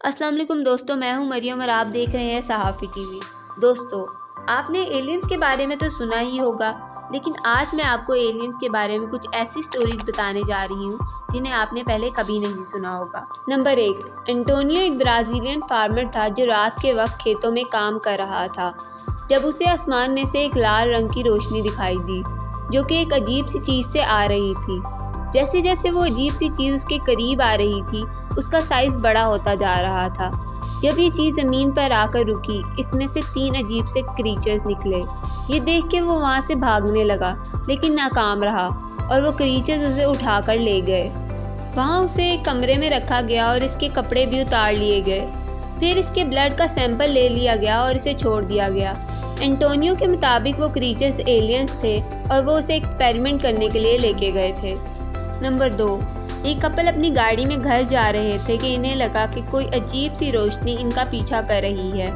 अस्सलाम वालेकुम दोस्तों, मैं हूं मरियम और आप देख रहे हैं सहाफ़ी टीवी। दोस्तों, आपने एलियंस के बारे में तो सुना ही होगा, लेकिन आज मैं आपको एलियंस के बारे में कुछ ऐसी स्टोरीज बताने जा रही हूं जिन्हें आपने पहले कभी नहीं सुना होगा। नंबर 1, एंटोनियो एक ब्राज़ीलियन फार्मर था जो रात के वक्त खेतों में काम कर रहा था जब उसे आसमान में से एक लाल रंग की रोशनी दिखाई दी, जो कि एक अजीब सी चीज़ से आ रही थी। जैसे जैसे वो अजीब सी चीज़ उसके करीब आ रही थी, उसका साइज बड़ा होता जा रहा था। जब ये चीज़ ज़मीन पर आकर रुकी, इसमें से 3 अजीब से क्रीचर्स निकले। ये देख के वो वहाँ से भागने लगा, लेकिन नाकाम रहा और वो क्रीचर्स उसे उठाकर ले गए। वहाँ उसे एक कमरे में रखा गया और इसके कपड़े भी उतार लिए गए। फिर इसके ब्लड का सैंपल ले लिया गया और इसे छोड़ दिया गया। एंटोनियो के मुताबिक वो क्रीचर्स एलियंस थे और वो उसे एक्सपेरिमेंट करने के लिए लेके गए थे। नंबर 2, एक कपल अपनी गाड़ी में घर जा रहे थे कि इन्हें लगा कि कोई अजीब सी रोशनी इनका पीछा कर रही है।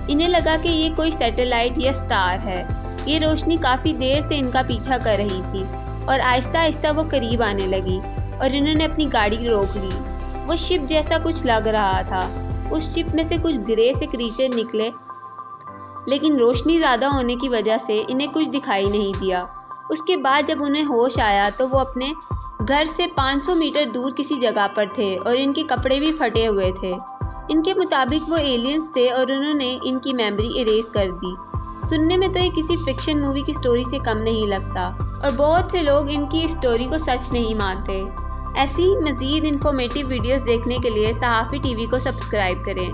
इन्हें लगा कि ये कोई सैटेलाइट या स्टार है। ये रोशनी काफ़ी देर से इनका पीछा कर रही थी और आहिस्ता आहिस्ता वो करीब आने लगी और इन्होंने अपनी गाड़ी रोक ली। वो शिप जैसा कुछ लग रहा था। उस शिप में से कुछ ग्रे से क्रीचर निकले, लेकिन रोशनी ज़्यादा होने की वजह से इन्हें कुछ दिखाई नहीं दिया। उसके बाद जब उन्हें होश आया तो वो अपने घर से 500 मीटर दूर किसी जगह पर थे और इनके कपड़े भी फटे हुए थे। इनके मुताबिक वो एलियंस थे और उन्होंने इनकी मेमोरी इरेज कर दी। सुनने में तो ये किसी फिक्शन मूवी की स्टोरी से कम नहीं लगता और बहुत से लोग इनकी स्टोरी को सच नहीं मानते। ऐसी ही मज़ीद इन्फॉर्मेटिव वीडियोस देखने के लिए सहाफ़ी टीवी को सब्सक्राइब करें।